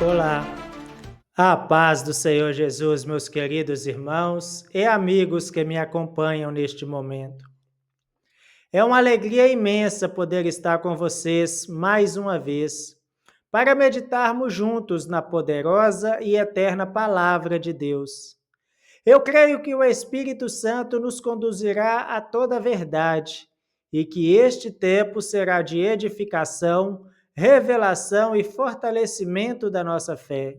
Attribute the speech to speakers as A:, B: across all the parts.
A: Olá, a paz do Senhor Jesus, meus queridos irmãos e amigos que me acompanham neste momento. É uma alegria imensa poder estar com vocês mais uma vez para meditarmos juntos na poderosa e eterna Palavra de Deus. Eu creio que o Espírito Santo nos conduzirá a toda a verdade e que este tempo será de edificação, revelação e fortalecimento da nossa fé.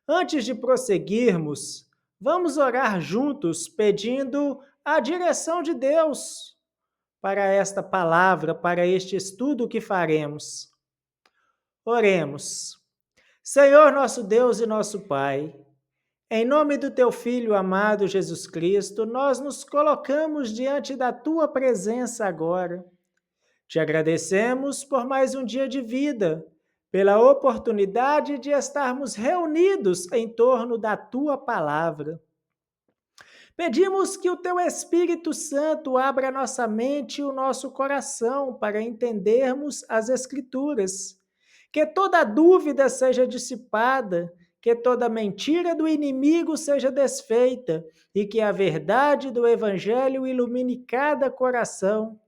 A: Antes de prosseguirmos, vamos orar juntos pedindo a direção de Deus para esta palavra, para este estudo que faremos. Oremos. Senhor nosso Deus e nosso Pai, em nome do teu Filho amado Jesus Cristo, nós nos colocamos diante da tua presença agora. Te agradecemos por mais um dia de vida, pela oportunidade de estarmos reunidos em torno da tua palavra. Pedimos que o teu Espírito Santo abra nossa mente e o nosso coração para entendermos as Escrituras, que toda dúvida seja dissipada, que toda mentira do inimigo seja desfeita e que a verdade do Evangelho ilumine cada coração.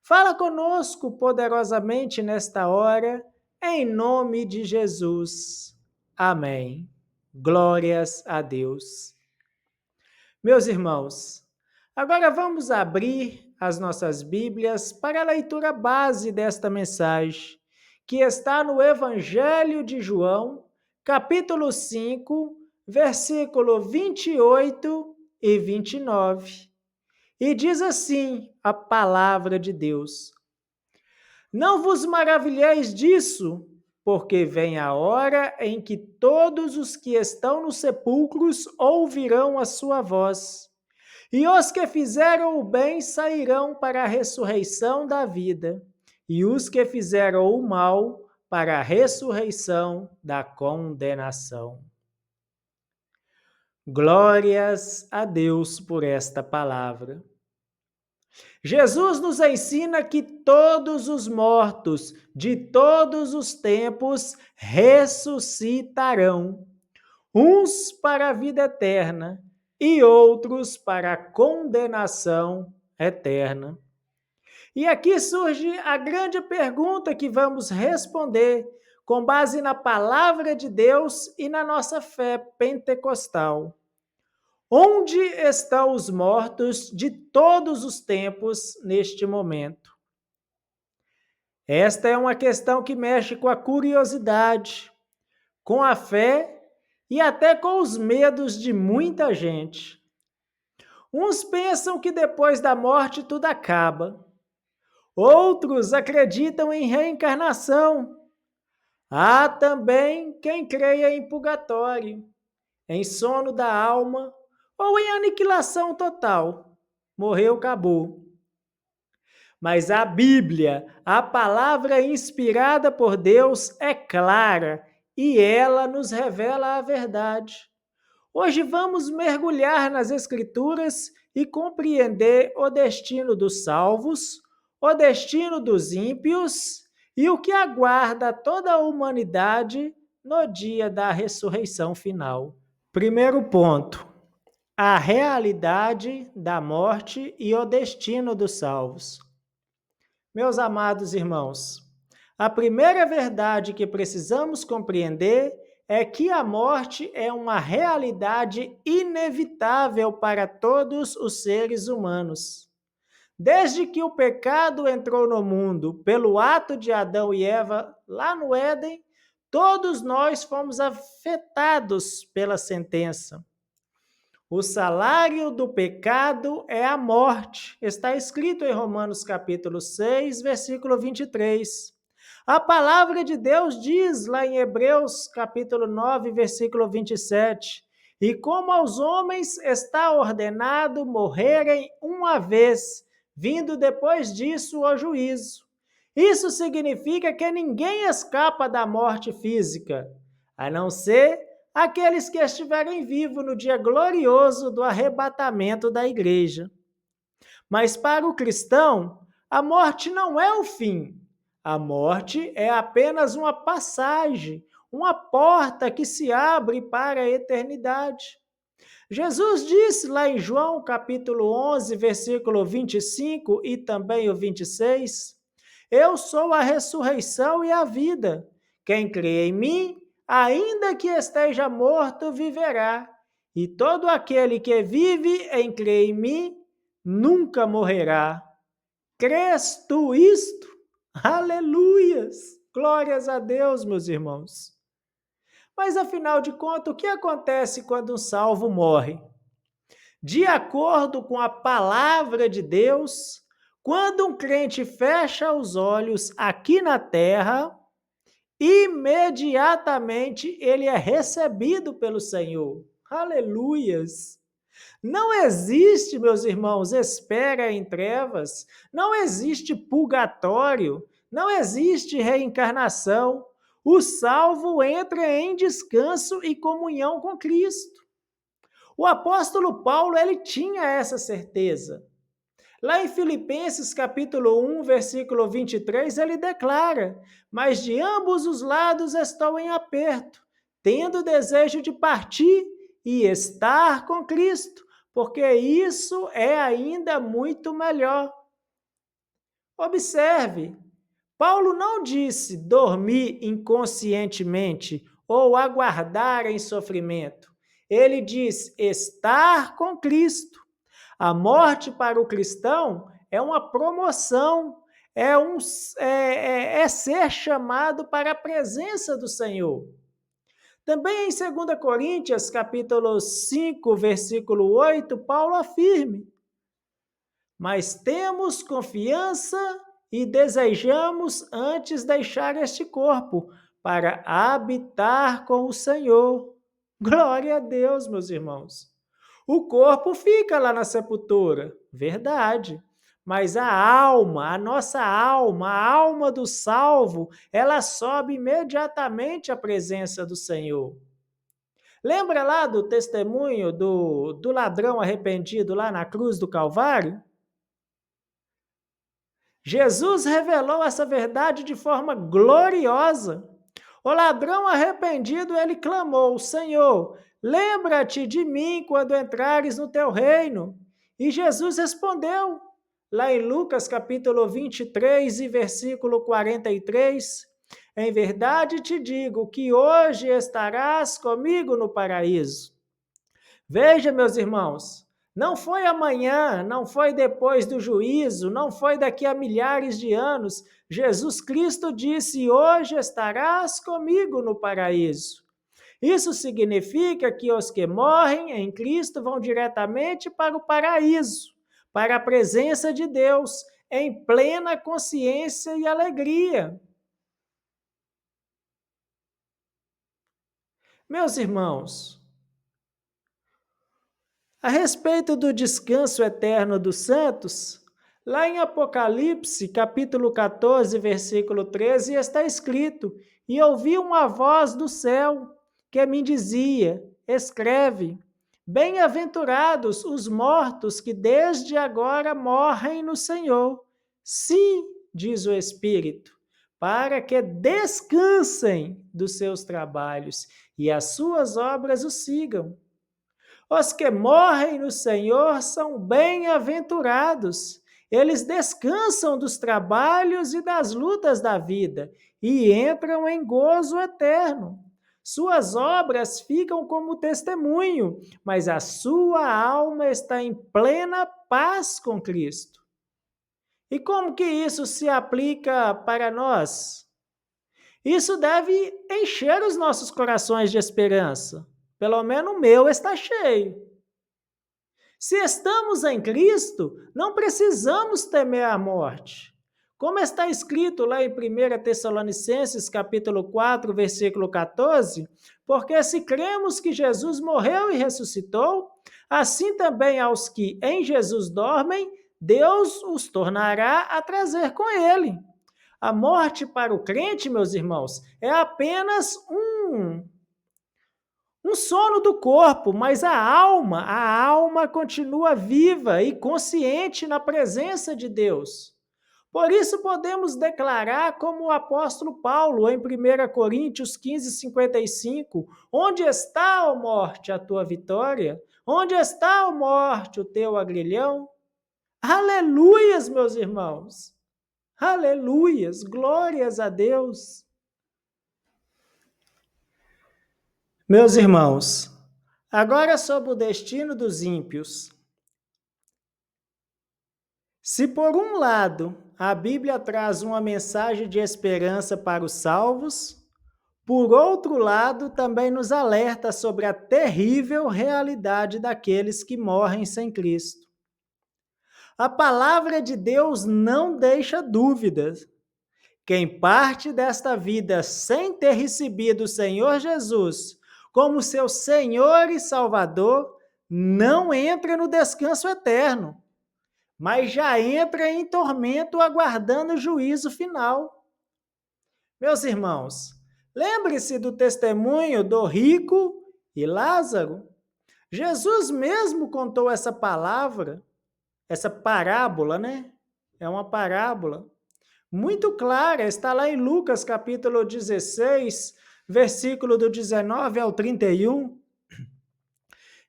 A: Fala conosco poderosamente nesta hora, em nome de Jesus. Amém. Glórias a Deus. Meus irmãos, agora vamos abrir as nossas Bíblias para a leitura base desta mensagem, que está no Evangelho de João, capítulo 5, versículo 28 e 29. E diz assim a palavra de Deus: Não vos maravilheis disso, porque vem a hora em que todos os que estão nos sepulcros ouvirão a sua voz, e os que fizeram o bem sairão para a ressurreição da vida, e os que fizeram o mal para a ressurreição da condenação. Glórias a Deus por esta palavra. Jesus nos ensina que todos os mortos de todos os tempos ressuscitarão, uns para a vida eterna e outros para a condenação eterna. E aqui surge a grande pergunta que vamos responder com base na palavra de Deus e na nossa fé pentecostal. Onde estão os mortos de todos os tempos neste momento? Esta é uma questão que mexe com a curiosidade, com a fé e até com os medos de muita gente. Uns pensam que depois da morte tudo acaba. Outros acreditam em reencarnação. Há também quem creia em purgatório, em sono da alma, ou em aniquilação total. Morreu, acabou. Mas a Bíblia, a palavra inspirada por Deus, é clara e ela nos revela a verdade. Hoje vamos mergulhar nas Escrituras e compreender o destino dos salvos, o destino dos ímpios e o que aguarda toda a humanidade no dia da ressurreição final. Primeiro ponto: a realidade da morte e o destino dos salvos. Meus amados irmãos, a primeira verdade que precisamos compreender é que a morte é uma realidade inevitável para todos os seres humanos. Desde que o pecado entrou no mundo pelo ato de Adão e Eva lá no Éden, todos nós fomos afetados pela sentença. O salário do pecado é a morte. Está escrito em Romanos capítulo 6, versículo 23. A palavra de Deus diz lá em Hebreus capítulo 9, versículo 27. E como aos homens está ordenado morrerem uma vez, vindo depois disso o juízo. Isso significa que ninguém escapa da morte física, a não ser aqueles que estiverem vivos no dia glorioso do arrebatamento da igreja. Mas para o cristão, a morte não é o fim. A morte é apenas uma passagem, uma porta que se abre para a eternidade. Jesus disse lá em João capítulo 11, versículo 25 e também o 26, eu sou a ressurreição e a vida. Quem crê em mim, ainda que esteja morto, viverá. E todo aquele que vive em crer em mim, nunca morrerá. Crês tu isto? Aleluias! Glórias a Deus, meus irmãos. Mas afinal de contas, o que acontece quando um salvo morre? De acordo com a palavra de Deus, quando um crente fecha os olhos aqui na terra, imediatamente ele é recebido pelo Senhor. Aleluias! Não existe, meus irmãos, espera em trevas, não existe purgatório, não existe reencarnação. O salvo entra em descanso e comunhão com Cristo. O apóstolo Paulo, ele tinha essa certeza. Lá em Filipenses capítulo 1, versículo 23, ele declara: mas de ambos os lados estou em aperto, tendo desejo de partir e estar com Cristo, porque isso é ainda muito melhor. Observe, Paulo não disse dormir inconscientemente ou aguardar em sofrimento. Ele diz estar com Cristo. A morte para o cristão é uma promoção, é ser chamado para a presença do Senhor. Também em 2 Coríntios, capítulo 5, versículo 8, Paulo afirma: mas temos confiança e desejamos antes deixar este corpo para habitar com o Senhor. Glória a Deus, meus irmãos. O corpo fica lá na sepultura, verdade. Mas a alma, a nossa alma, a alma do salvo, ela sobe imediatamente à presença do Senhor. Lembra lá do testemunho do ladrão arrependido lá na cruz do Calvário? Jesus revelou essa verdade de forma gloriosa. O ladrão arrependido, ele clamou: Senhor, lembra-te de mim quando entrares no teu reino. E Jesus respondeu, lá em Lucas capítulo 23 e versículo 43, em verdade te digo que hoje estarás comigo no paraíso. Veja, meus irmãos, não foi amanhã, não foi depois do juízo, não foi daqui a milhares de anos. Jesus Cristo disse: hoje estarás comigo no paraíso. Isso significa que os que morrem em Cristo vão diretamente para o paraíso, para a presença de Deus, em plena consciência e alegria. Meus irmãos, a respeito do descanso eterno dos santos, lá em Apocalipse, capítulo 14, versículo 13, está escrito: e ouvi uma voz do céu que me dizia: escreve, bem-aventurados os mortos que desde agora morrem no Senhor. Sim, diz o Espírito, para que descansem dos seus trabalhos e as suas obras os sigam. Os que morrem no Senhor são bem-aventurados. Eles descansam dos trabalhos e das lutas da vida e entram em gozo eterno. Suas obras ficam como testemunho, mas a sua alma está em plena paz com Cristo. E como que isso se aplica para nós? Isso deve encher os nossos corações de esperança. Pelo menos o meu está cheio. Se estamos em Cristo, não precisamos temer a morte. Como está escrito lá em 1 Tessalonicenses, capítulo 4, versículo 14, porque se cremos que Jesus morreu e ressuscitou, assim também aos que em Jesus dormem, Deus os tornará a trazer com ele. A morte para o crente, meus irmãos, é apenas um sono do corpo, mas a alma continua viva e consciente na presença de Deus. Por isso podemos declarar como o apóstolo Paulo em 1 Coríntios 15:55, onde está, ó morte, a tua vitória? Onde está, ó morte, o teu agrilhão? Aleluias, meus irmãos! Aleluias! Glórias a Deus! Meus irmãos, agora sobre o destino dos ímpios. Se por um lado a Bíblia traz uma mensagem de esperança para os salvos, por outro lado também nos alerta sobre a terrível realidade daqueles que morrem sem Cristo. A palavra de Deus não deixa dúvidas. Quem parte desta vida sem ter recebido o Senhor Jesus como seu Senhor e Salvador, não entra no descanso eterno, mas já entra em tormento aguardando o juízo final. Meus irmãos, lembre-se do testemunho do rico e Lázaro. Jesus mesmo contou essa parábola, né? É uma parábola muito clara, está lá em Lucas capítulo 16, versículo do 19 ao 31.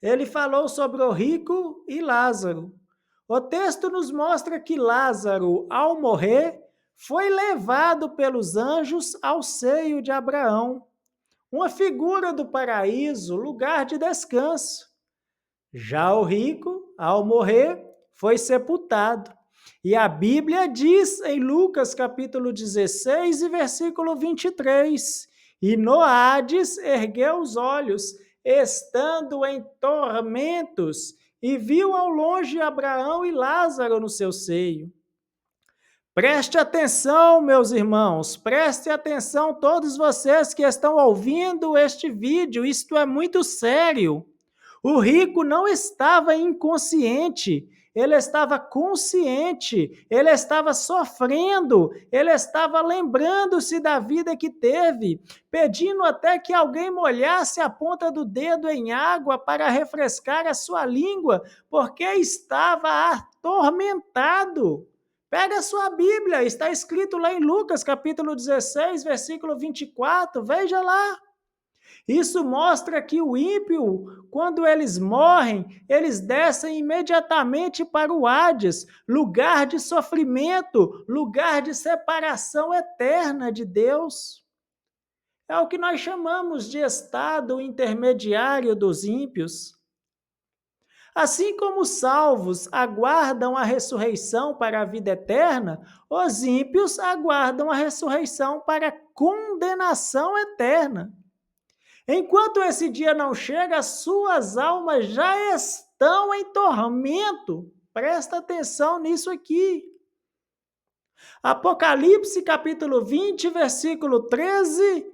A: Ele falou sobre o rico e Lázaro. O texto nos mostra que Lázaro, ao morrer, foi levado pelos anjos ao seio de Abraão, uma figura do paraíso, lugar de descanso. Já o rico, ao morrer, foi sepultado. E a Bíblia diz em Lucas capítulo 16 e versículo 23, e no Hades ergueu os olhos, estando em tormentos, e viu ao longe Abraão e Lázaro no seu seio. Preste atenção, meus irmãos, preste atenção todos vocês que estão ouvindo este vídeo, isto é muito sério. O rico não estava inconsciente, ele estava consciente, ele estava sofrendo, ele estava lembrando-se da vida que teve, pedindo até que alguém molhasse a ponta do dedo em água para refrescar a sua língua, porque estava atormentado. Pega a sua Bíblia, está escrito lá em Lucas capítulo 16, versículo 24, veja lá. Isso mostra que o ímpio, quando eles morrem, eles descem imediatamente para o Hades, lugar de sofrimento, lugar de separação eterna de Deus. É o que nós chamamos de estado intermediário dos ímpios. Assim como os salvos aguardam a ressurreição para a vida eterna, os ímpios aguardam a ressurreição para a condenação eterna. Enquanto esse dia não chega, suas almas já estão em tormento. Presta atenção nisso aqui. Apocalipse capítulo 20, versículo 13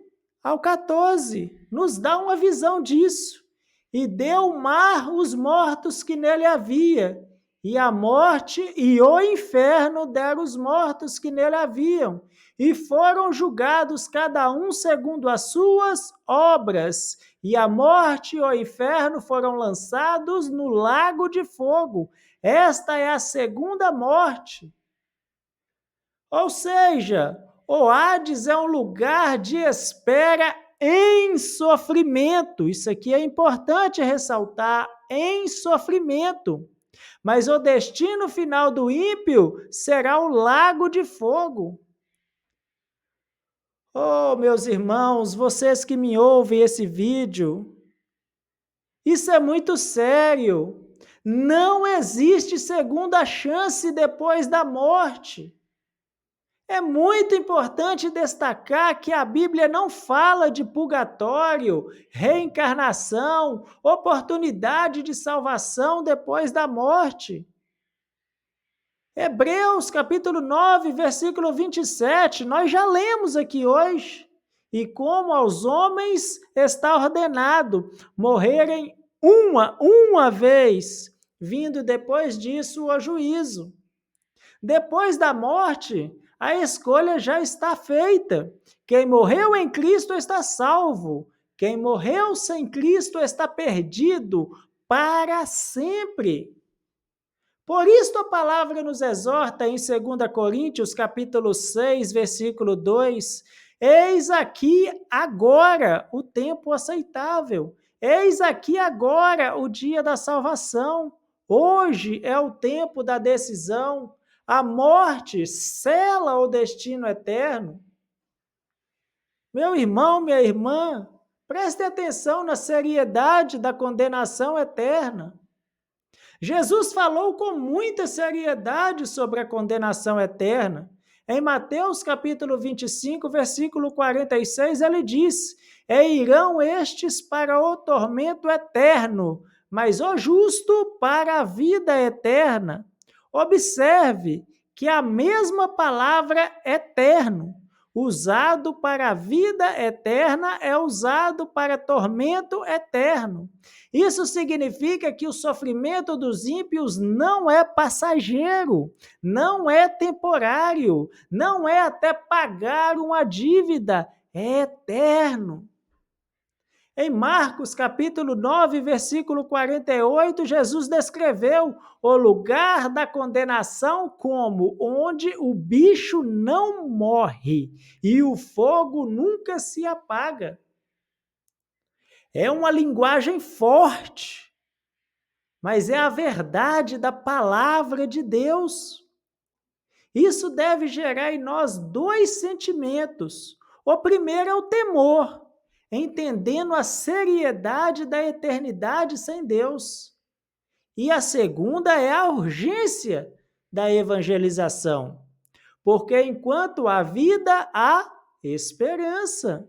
A: ao 14, nos dá uma visão disso. E deu o mar os mortos que nele havia, e a morte e o inferno deram os mortos que nele haviam, e foram julgados cada um segundo as suas obras, e a morte e o inferno foram lançados no lago de fogo. Esta é a segunda morte. Ou seja, o Hades é um lugar de espera em sofrimento. Isso aqui é importante ressaltar, em sofrimento. Mas o destino final do ímpio será o lago de fogo. Oh, meus irmãos, vocês que me ouvem esse vídeo, isso é muito sério. Não existe segunda chance depois da morte. É muito importante destacar que a Bíblia não fala de purgatório, reencarnação, oportunidade de salvação depois da morte. Hebreus capítulo 9, versículo 27, nós já lemos aqui hoje. E como aos homens está ordenado morrerem uma vez, vindo depois disso o juízo. Depois da morte, a escolha já está feita. Quem morreu em Cristo está salvo. Quem morreu sem Cristo está perdido para sempre. Por isto a palavra nos exorta em 2 Coríntios, capítulo 6, versículo 2, eis aqui agora o tempo aceitável, eis aqui agora o dia da salvação, hoje é o tempo da decisão, a morte sela o destino eterno. Meu irmão, minha irmã, preste atenção na seriedade da condenação eterna. Jesus falou com muita seriedade sobre a condenação eterna. Em Mateus capítulo 25, versículo 46, ele diz: E irão estes para o tormento eterno, mas o justo para a vida eterna. Observe que a mesma palavra eterno, usado para a vida eterna, é usado para tormento eterno. Isso significa que o sofrimento dos ímpios não é passageiro, não é temporário, não é até pagar uma dívida, é eterno. Em Marcos, capítulo 9, versículo 48, Jesus descreveu o lugar da condenação como onde o bicho não morre e o fogo nunca se apaga. É uma linguagem forte, mas é a verdade da palavra de Deus. Isso deve gerar em nós dois sentimentos. O primeiro é o temor, entendendo a seriedade da eternidade sem Deus. E a segunda é a urgência da evangelização, porque enquanto há vida, há esperança.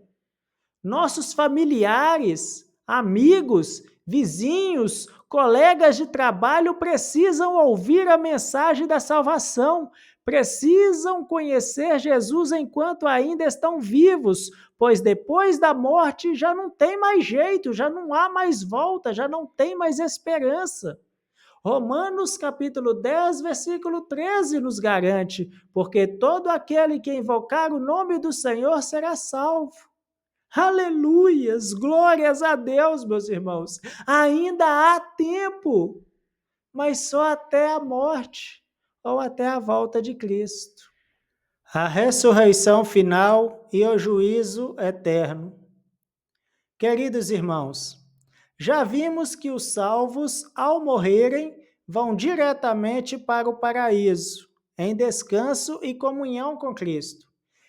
A: Nossos familiares, amigos, vizinhos, colegas de trabalho precisam ouvir a mensagem da salvação, precisam conhecer Jesus enquanto ainda estão vivos, pois depois da morte já não tem mais jeito, já não há mais volta, já não tem mais esperança. Romanos capítulo 10, versículo 13 nos garante, porque todo aquele que invocar o nome do Senhor será salvo. Aleluias, glórias a Deus, meus irmãos. Ainda há tempo, mas só até a morte ou até a volta de Cristo. A ressurreição final e o juízo eterno. Queridos irmãos, já vimos que os salvos, ao morrerem, vão diretamente para o paraíso, em descanso e comunhão com Cristo,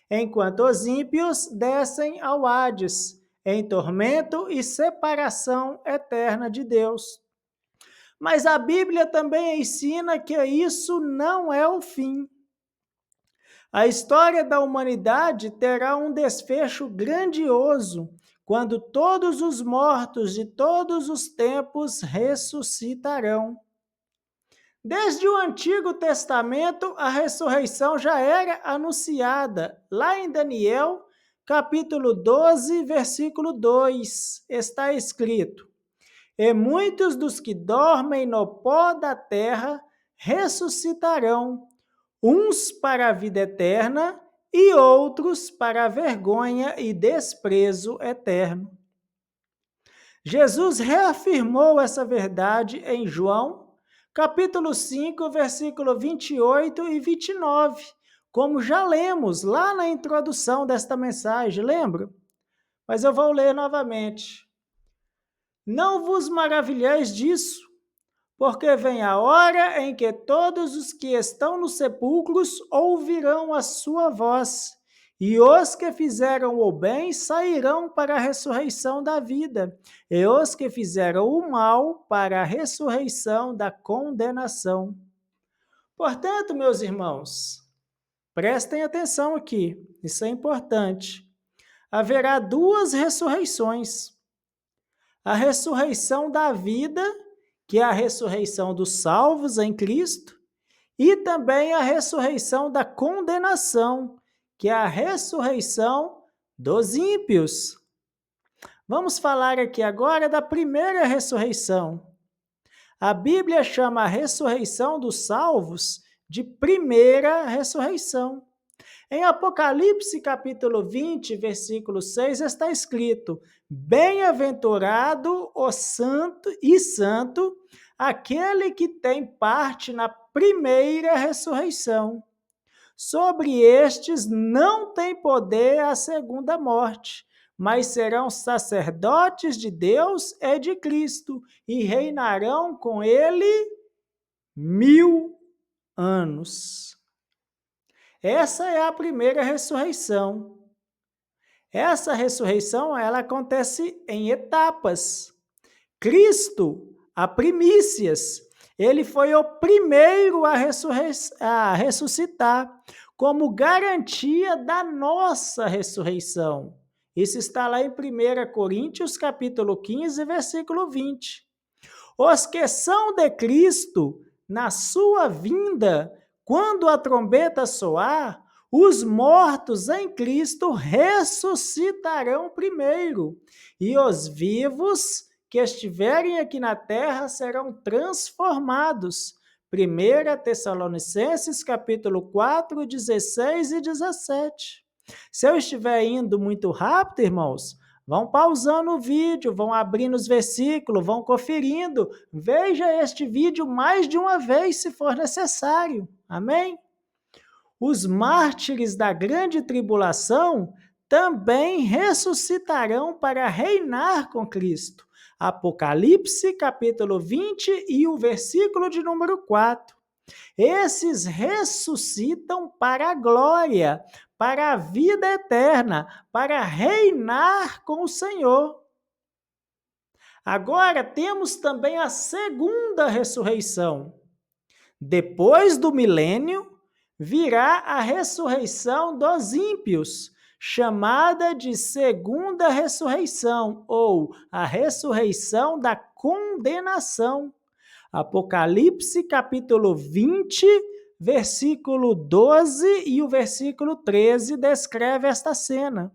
A: enquanto os ímpios descem ao Hades, em tormento e separação eterna de Deus. Mas a Bíblia também ensina que isso não é o fim. A história da humanidade terá um desfecho grandioso quando todos os mortos de todos os tempos ressuscitarão. Desde o Antigo Testamento, a ressurreição já era anunciada. Lá em Daniel, capítulo 12, versículo 2, está escrito: E muitos dos que dormem no pó da terra ressuscitarão, uns para a vida eterna e outros para a vergonha e desprezo eterno. Jesus reafirmou essa verdade em João, capítulo 5, versículo 28 e 29, como já lemos lá na introdução desta mensagem, lembra? Mas eu vou ler novamente. Não vos maravilheis disso, porque vem a hora em que todos os que estão nos sepulcros ouvirão a sua voz, e os que fizeram o bem sairão para a ressurreição da vida, e os que fizeram o mal para a ressurreição da condenação. Portanto, meus irmãos, prestem atenção aqui, isso é importante. Haverá duas ressurreições. A ressurreição da vida, que é a ressurreição dos salvos em Cristo, e também a ressurreição da condenação, que é a ressurreição dos ímpios. Vamos falar aqui agora da primeira ressurreição. A Bíblia chama a ressurreição dos salvos de primeira ressurreição. Em Apocalipse capítulo 20, versículo 6, está escrito: Bem-aventurado o santo aquele que tem parte na primeira ressurreição. Sobre estes não tem poder a segunda morte, mas serão sacerdotes de Deus e de Cristo, e reinarão com ele 1000 anos. Essa é a primeira ressurreição. Essa ressurreição, ela acontece em etapas. Cristo, a primícias, ele foi o primeiro a ressuscitar, como garantia da nossa ressurreição. Isso está lá em 1 Coríntios, capítulo 15, versículo 20. Os que são de Cristo, na sua vinda, quando a trombeta soar, os mortos em Cristo ressuscitarão primeiro, e os vivos que estiverem aqui na terra serão transformados. 1 Tessalonicenses, capítulo 4, 16 e 17. Se eu estiver indo muito rápido, irmãos, vão pausando o vídeo, vão abrindo os versículos, vão conferindo. Veja este vídeo mais de uma vez, se for necessário. Amém? Os mártires da grande tribulação também ressuscitarão para reinar com Cristo. Apocalipse, capítulo 20 e o versículo de número 4. Esses ressuscitam para a glória, para a vida eterna, para reinar com o Senhor. Agora temos também a segunda ressurreição. Depois do milênio, virá a ressurreição dos ímpios, chamada de segunda ressurreição, ou a ressurreição da condenação. Apocalipse, capítulo 20, versículo 12 e o versículo 13 descreve esta cena.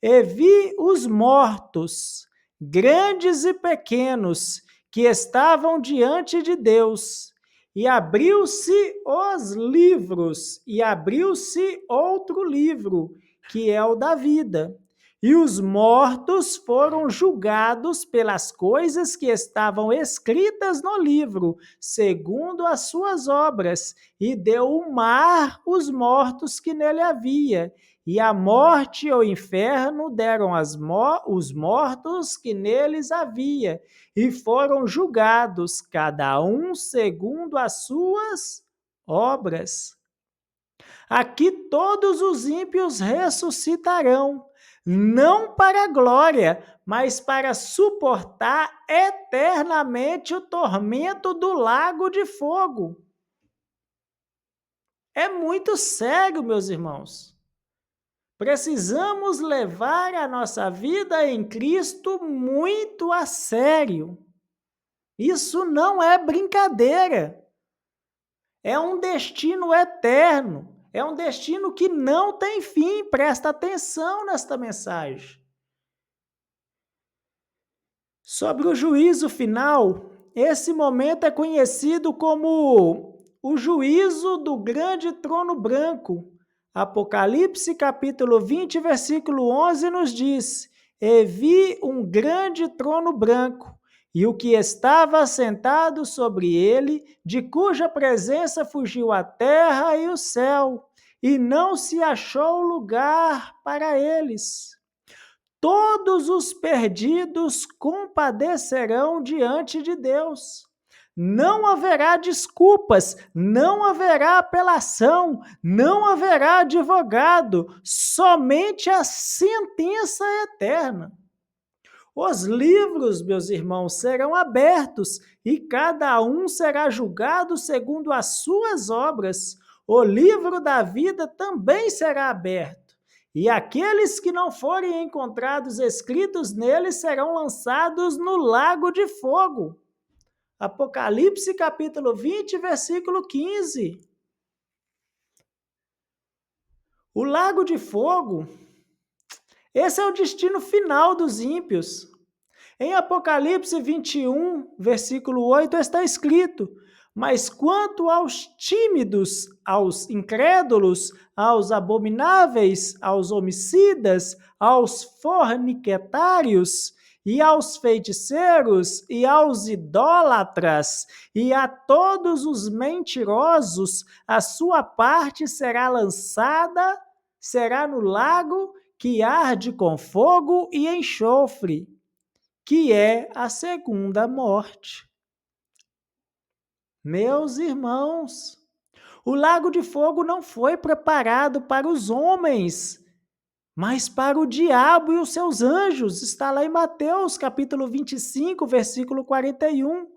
A: E vi os mortos, grandes e pequenos, que estavam diante de Deus, e abriu-se os livros, e abriu-se outro livro, que é o da vida. E os mortos foram julgados pelas coisas que estavam escritas no livro, segundo as suas obras, e deu o mar os mortos que nele havia. E a morte e o inferno deram os mortos que neles havia, e foram julgados, cada um segundo as suas obras. Aqui todos os ímpios ressuscitarão, não para a glória, mas para suportar eternamente o tormento do lago de fogo. É muito sério, meus irmãos. Precisamos levar a nossa vida em Cristo muito a sério. Isso não é brincadeira. É um destino eterno. É um destino que não tem fim. Presta atenção nesta mensagem. Sobre o juízo final, esse momento é conhecido como o juízo do grande trono branco. Apocalipse, capítulo 20, versículo 11, nos diz: E vi um grande trono branco, e o que estava assentado sobre ele, de cuja presença fugiu a terra e o céu, e não se achou lugar para eles. Todos os perdidos compadecerão diante de Deus. Não haverá desculpas, não haverá apelação, não haverá advogado, somente a sentença eterna. Os livros, meus irmãos, serão abertos e cada um será julgado segundo as suas obras. O livro da vida também será aberto. E aqueles que não forem encontrados escritos nele serão lançados no lago de fogo. Apocalipse, capítulo 20, versículo 15. O lago de fogo, esse é o destino final dos ímpios. Em Apocalipse 21, versículo 8, está escrito: Mas quanto aos tímidos, aos incrédulos, aos abomináveis, aos homicidas, aos fornicatários e aos feiticeiros, e aos idólatras, e a todos os mentirosos, a sua parte será lançada, será no lago que arde com fogo e enxofre, que é a segunda morte. Meus irmãos, o lago de fogo não foi preparado para os homens, mas para o diabo e os seus anjos. Está lá em Mateus, capítulo 25, versículo 41.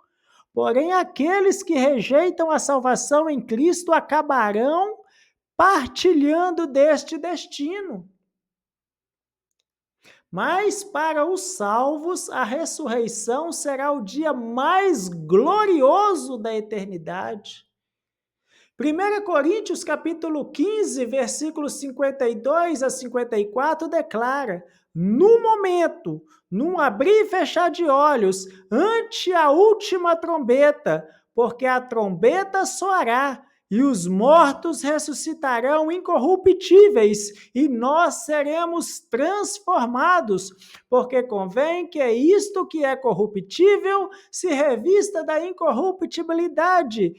A: Porém, aqueles que rejeitam a salvação em Cristo acabarão partilhando deste destino. Mas para os salvos, a ressurreição será o dia mais glorioso da eternidade. 1 Coríntios capítulo 15, versículos 52 a 54 declara: no momento, num abrir e fechar de olhos, ante a última trombeta, porque a trombeta soará, e os mortos ressuscitarão incorruptíveis, e nós seremos transformados, porque convém que isto que é corruptível se revista da incorruptibilidade,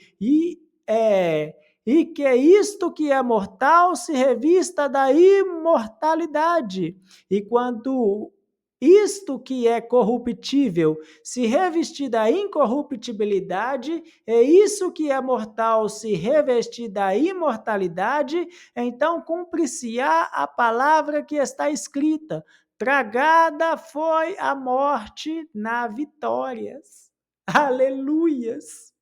A: e que isto que é mortal se revista da imortalidade. E quando isto que é corruptível se revestir da incorruptibilidade, e isso que é mortal se revestir da imortalidade, então cumprir-se-á a palavra que está escrita: tragada foi a morte na vitórias. Aleluias!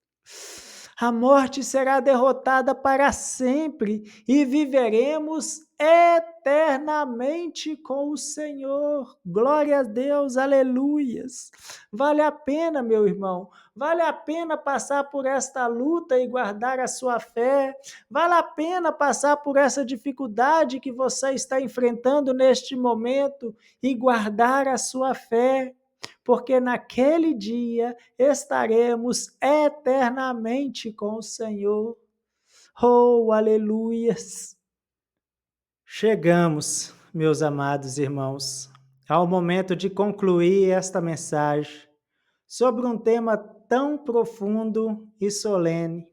A: A morte será derrotada para sempre e viveremos eternamente com o Senhor. Glória a Deus, aleluias. Vale a pena, meu irmão, vale a pena passar por esta luta e guardar a sua fé. Vale a pena passar por essa dificuldade que você está enfrentando neste momento e guardar a sua fé. Porque naquele dia estaremos eternamente com o Senhor. Oh, aleluias! Chegamos, meus amados irmãos, ao momento de concluir esta mensagem sobre um tema tão profundo e solene.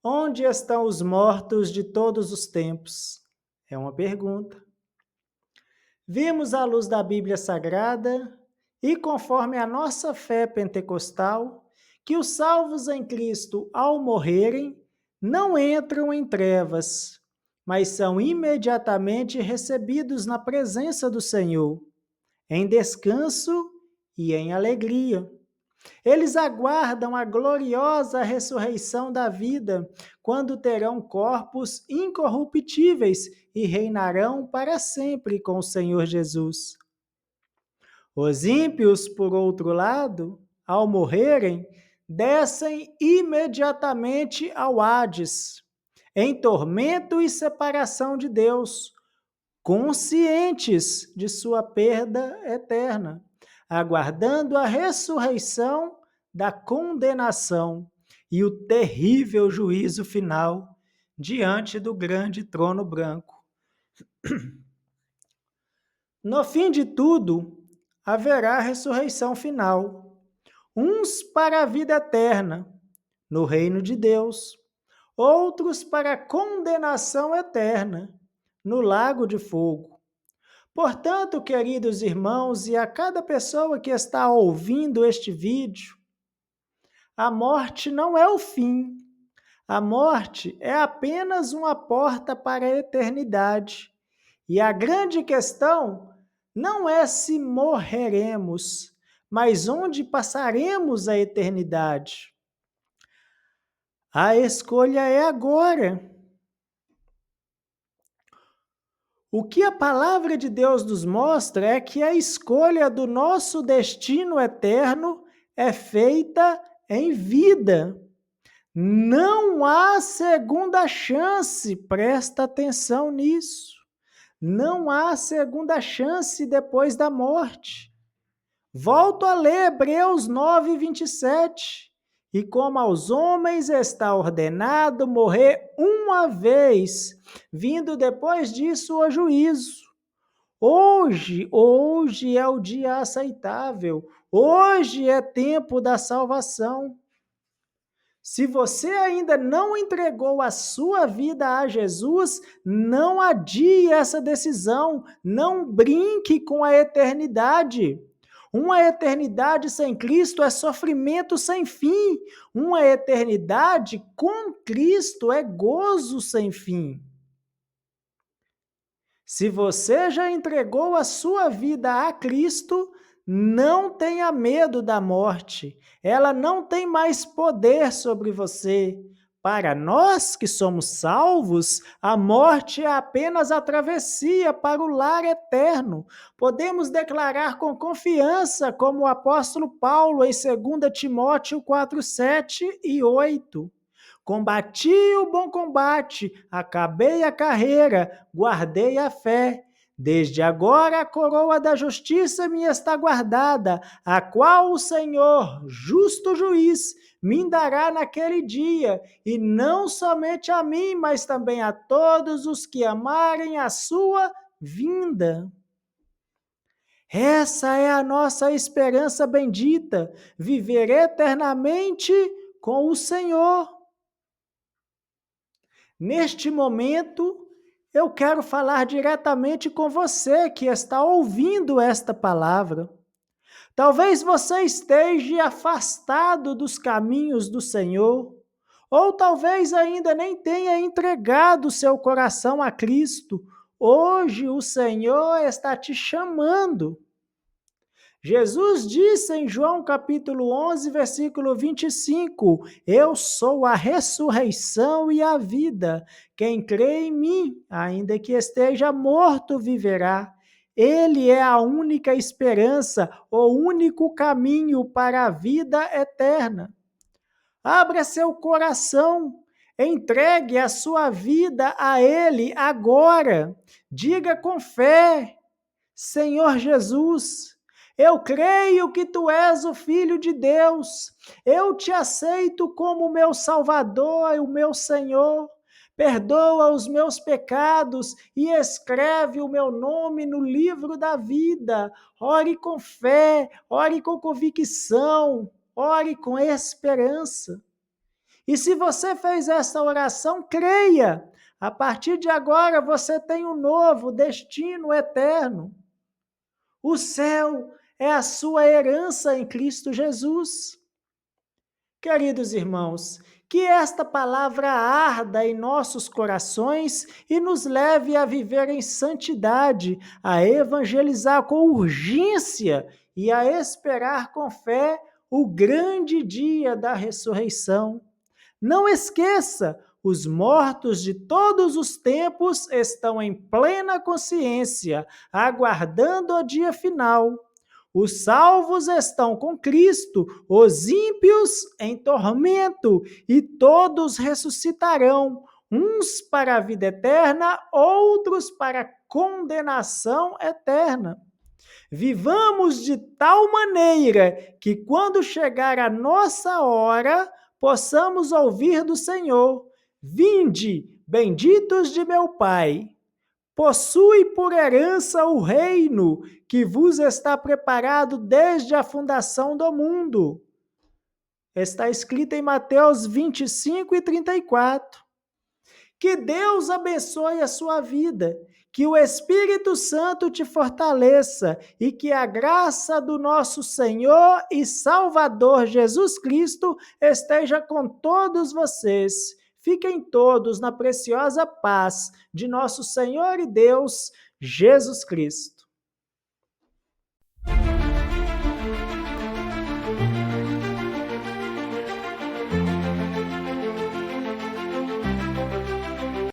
A: Onde estão os mortos de todos os tempos? É uma pergunta. Vimos à luz da Bíblia Sagrada e conforme a nossa fé pentecostal, que os salvos em Cristo, ao morrerem, não entram em trevas, mas são imediatamente recebidos na presença do Senhor, em descanso e em alegria. Eles aguardam a gloriosa ressurreição da vida, quando terão corpos incorruptíveis e reinarão para sempre com o Senhor Jesus. Os ímpios, por outro lado, ao morrerem, descem imediatamente ao Hades, em tormento e separação de Deus, conscientes de sua perda eterna, aguardando a ressurreição da condenação e o terrível juízo final diante do grande trono branco. No fim de tudo, haverá ressurreição final, uns para a vida eterna, no reino de Deus, outros para a condenação eterna, no lago de fogo. Portanto, queridos irmãos, e a cada pessoa que está ouvindo este vídeo, a morte não é o fim. A morte é apenas uma porta para a eternidade. E a grande questão não é se morreremos, mas onde passaremos a eternidade. A escolha é agora. O que a palavra de Deus nos mostra é que a escolha do nosso destino eterno é feita em vida. Não há segunda chance, presta atenção nisso. Não há segunda chance depois da morte. Volto a ler Hebreus 9, 27. E como aos homens está ordenado morrer uma vez, vindo depois disso o juízo. Hoje é o dia aceitável. Hoje é tempo da salvação. Se você ainda não entregou a sua vida a Jesus, não adie essa decisão, não brinque com a eternidade. Uma eternidade sem Cristo é sofrimento sem fim. Uma eternidade com Cristo é gozo sem fim. Se você já entregou a sua vida a Cristo, não tenha medo da morte. Ela não tem mais poder sobre você. Para nós que somos salvos, a morte é apenas a travessia para o lar eterno. Podemos declarar com confiança, como o apóstolo Paulo em 2 Timóteo 4, 7 e 8. Combati o bom combate, acabei a carreira, guardei a fé. Desde agora a coroa da justiça me está guardada, a qual o Senhor, justo juiz, me dará naquele dia, e não somente a mim, mas também a todos os que amarem a sua vinda. Essa é a nossa esperança bendita, viver eternamente com o Senhor. Neste momento, eu quero falar diretamente com você que está ouvindo esta palavra. Talvez você esteja afastado dos caminhos do Senhor, ou talvez ainda nem tenha entregado seu coração a Cristo. Hoje o Senhor está te chamando. Jesus disse em João capítulo 11, versículo 25, eu sou a ressurreição e a vida. Quem crê em mim, ainda que esteja morto, viverá. Ele é a única esperança, o único caminho para a vida eterna. Abra seu coração, entregue a sua vida a Ele agora. Diga com fé, Senhor Jesus, eu creio que Tu és o Filho de Deus. Eu te aceito como meu Salvador e o meu Senhor. Perdoa os meus pecados e escreve o meu nome no livro da vida. Ore com fé, ore com convicção, ore com esperança. E se você fez essa oração, creia. A partir de agora você tem um novo destino eterno. O céu é a sua herança em Cristo Jesus. Queridos irmãos, que esta palavra arda em nossos corações e nos leve a viver em santidade, a evangelizar com urgência e a esperar com fé o grande dia da ressurreição. Não esqueça, os mortos de todos os tempos estão em plena consciência, aguardando o dia final. Os salvos estão com Cristo, os ímpios em tormento, e todos ressuscitarão, uns para a vida eterna, outros para a condenação eterna. Vivamos de tal maneira que, quando chegar a nossa hora, possamos ouvir do Senhor: vinde, benditos de meu Pai. Possui por herança o reino que vos está preparado desde a fundação do mundo. Está escrito em Mateus 25 e 34. Que Deus abençoe a sua vida, que o Espírito Santo te fortaleça e que a graça do nosso Senhor e Salvador Jesus Cristo esteja com todos vocês. Fiquem todos na preciosa paz de nosso Senhor e Deus, Jesus Cristo.